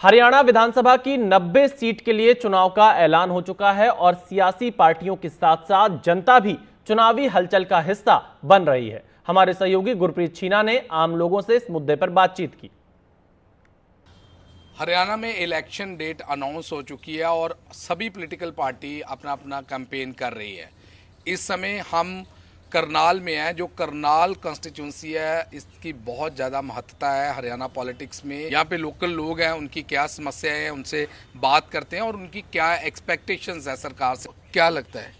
हरियाणा विधानसभा की 90 सीट के लिए चुनाव का ऐलान हो चुका है और सियासी पार्टियों के साथ साथ जनता भी चुनावी हलचल का हिस्सा बन रही है। हमारे सहयोगी गुरप्रीत छीना ने आम लोगों से इस मुद्दे पर बातचीत की। हरियाणा में इलेक्शन डेट अनाउंस हो चुकी है और सभी पॉलिटिकल पार्टी अपना अपना कैंपेन कर रही है। इस समय हम करनाल में है। जो करनाल कॉन्स्टिट्यूंसी है, इसकी बहुत ज़्यादा महत्ता है हरियाणा पॉलिटिक्स में। यहाँ पे लोकल लोग हैं, उनकी क्या समस्याएं हैं, उनसे बात करते हैं और उनकी क्या एक्सपेक्टेशंस है सरकार से। क्या लगता है?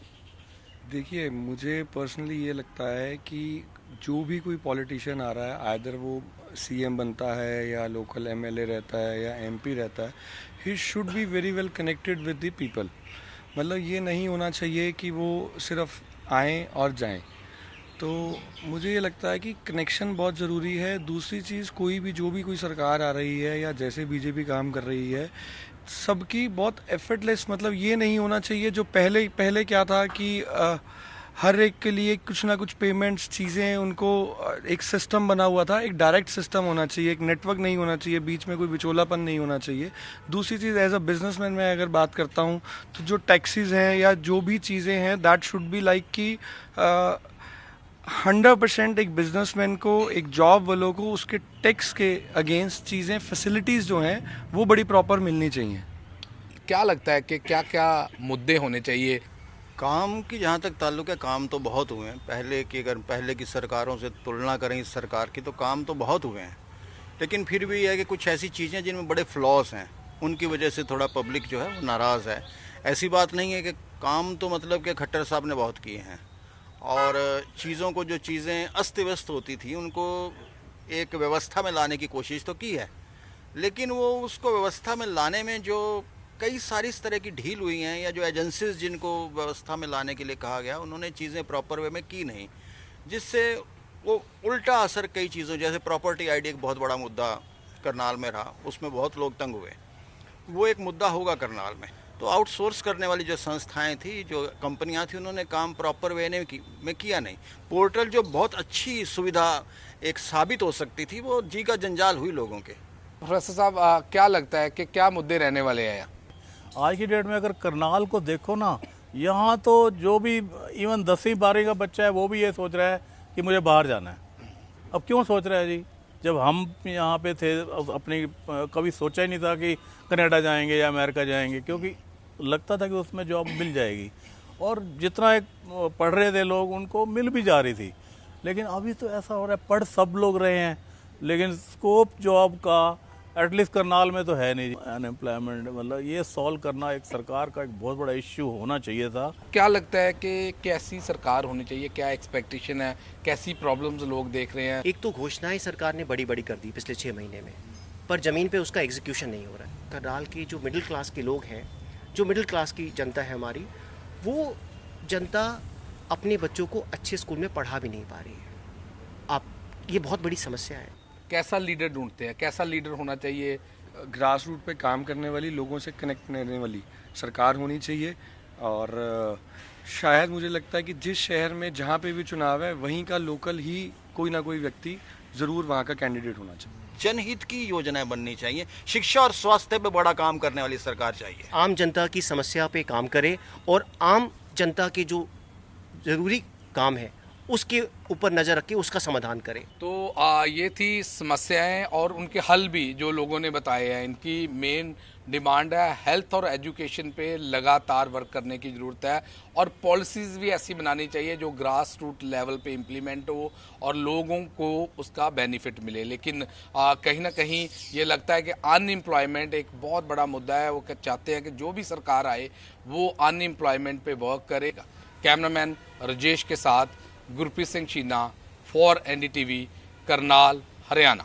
देखिए, मुझे पर्सनली ये लगता है कि जो भी कोई पॉलिटिशियन आ रहा है, आइदर वो सीएम बनता है या लोकल एमएलए रहता है या एमपी रहता है, he should be very well connected with the people. मतलब ये नहीं होना चाहिए कि वो सिर्फ आएँ और जाएं। तो मुझे ये लगता है कि कनेक्शन बहुत ज़रूरी है। दूसरी चीज़, जो भी कोई सरकार आ रही है या जैसे बीजेपी काम कर रही है, सबकी बहुत एफर्टलेस, मतलब ये नहीं होना चाहिए जो पहले क्या था कि हर एक के लिए कुछ ना कुछ पेमेंट्स चीज़ें, उनको एक सिस्टम बना हुआ था। एक डायरेक्ट सिस्टम होना चाहिए, एक नेटवर्क नहीं होना चाहिए, बीच में कोई विचोलापन नहीं होना चाहिए। दूसरी चीज़, एज अ बिजनेसमैन मैं अगर बात करता हूँ तो जो टैक्सीज हैं या जो भी चीज़ें हैं, दैट शुड बी लाइक कि 100% एक बिजनेसमैन को, एक जॉब वालों को उसके टैक्स के अगेंस्ट चीज़ें, फैसिलिटीज़ जो हैं वो बड़ी प्रॉपर मिलनी चाहिए। क्या लगता है कि क्या क्या मुद्दे होने चाहिए? काम की जहाँ तक ताल्लुक है, काम तो बहुत हुए हैं। अगर पहले की सरकारों से तुलना करें इस सरकार की, तो काम तो बहुत हुए हैं। लेकिन फिर भी है कि कुछ ऐसी चीज़ें जिनमें बड़े फ्लॉस हैं, उनकी वजह से थोड़ा पब्लिक जो है वो नाराज़ है। ऐसी बात नहीं है कि काम तो मतलब कि खट्टर साहब ने बहुत किए हैं, और चीज़ों को, जो चीज़ें अस्त व्यस्त होती थी, उनको एक व्यवस्था में लाने की कोशिश तो की है। लेकिन वो उसको व्यवस्था में लाने में जो कई सारी इस तरह की ढील हुई हैं, या जो एजेंसीज जिनको व्यवस्था में लाने के लिए कहा गया, उन्होंने चीज़ें प्रॉपर वे में की नहीं, जिससे वो उल्टा असर कई चीज़ों, जैसे प्रॉपर्टी आईडी एक बहुत बड़ा मुद्दा करनाल में रहा, उसमें बहुत लोग तंग हुए। वो एक मुद्दा होगा करनाल में। तो आउटसोर्स करने वाली जो संस्थाएं थी, जो कंपनियां थी, उन्होंने काम प्रॉपर वे में किया नहीं। पोर्टल जो बहुत अच्छी सुविधा एक साबित हो सकती थी, वो जी का जंजाल हुई लोगों के। प्रोफेसर साहब, क्या लगता है कि क्या मुद्दे रहने वाले हैं? आज की डेट में अगर करनाल को देखो ना, यहाँ तो जो भी इवन 10वीं 12वीं का बच्चा है वो भी ये सोच रहा है कि मुझे बाहर जाना है। अब क्यों सोच रहा है जी? जब हम यहाँ पे थे, अपनी कभी सोचा ही नहीं था कि कनाडा जाएंगे या अमेरिका जाएंगे, क्योंकि लगता था कि उसमें जॉब मिल जाएगी, और जितना एक पढ़ रहे थे लोग, उनको मिल भी जा रही थी। लेकिन अभी तो ऐसा हो रहा है, पढ़ सब लोग रहे हैं, लेकिन स्कोप जॉब का एटलीस्ट करनाल में तो है नहीं। अनएम्प्लॉयमेंट, मतलब ये सॉल्व करना एक सरकार का एक बहुत बड़ा इश्यू होना चाहिए था। क्या लगता है कि कैसी सरकार होनी चाहिए? क्या एक्सपेक्टेशन है? कैसी प्रॉब्लम्स लोग देख रहे हैं? एक तो घोषणाएं सरकार ने बड़ी बड़ी कर दी पिछले 6 महीने में, पर ज़मीन पे उसका एग्जीक्यूशन नहीं हो रहा है। करनाल की जो मिडिल क्लास के लोग हैं, जो मिडिल क्लास की जनता है हमारी, वो जनता अपने बच्चों को अच्छे स्कूल में पढ़ा भी नहीं पा रही है। ये बहुत बड़ी समस्या है। कैसा लीडर ढूंढते हैं? कैसा लीडर होना चाहिए? ग्रास रूट पे काम करने वाली, लोगों से कनेक्ट करने वाली सरकार होनी चाहिए। और शायद मुझे लगता है कि जिस शहर में जहाँ पे भी चुनाव है, वहीं का लोकल ही कोई ना कोई व्यक्ति ज़रूर वहाँ का कैंडिडेट होना चाहिए। जनहित की योजनाएं बननी चाहिए। शिक्षा और स्वास्थ्य पे बड़ा काम करने वाली सरकार चाहिए। आम जनता की समस्या पे काम करे और आम जनता के जो ज़रूरी काम है उसके ऊपर नज़र रख के उसका समाधान करें। तो ये थी समस्याएं और उनके हल भी जो लोगों ने बताए हैं। इनकी मेन डिमांड है हेल्थ और एजुकेशन पे लगातार वर्क करने की ज़रूरत है, और पॉलिसीज़ भी ऐसी बनानी चाहिए जो ग्रास रूट लेवल पे इम्प्लीमेंट हो और लोगों को उसका बेनिफिट मिले। लेकिन कहीं ना कहीं ये लगता है कि अनएम्प्लॉयमेंट एक बहुत बड़ा मुद्दा है। वो चाहते हैं कि जो भी सरकार आए वो अनएम्प्लॉयमेंट पे वर्क करेगा। कैमरामैन राजेश के साथ गुरप्रीत सिंह छीना फॉर NDTV, करनाल, हरियाणा।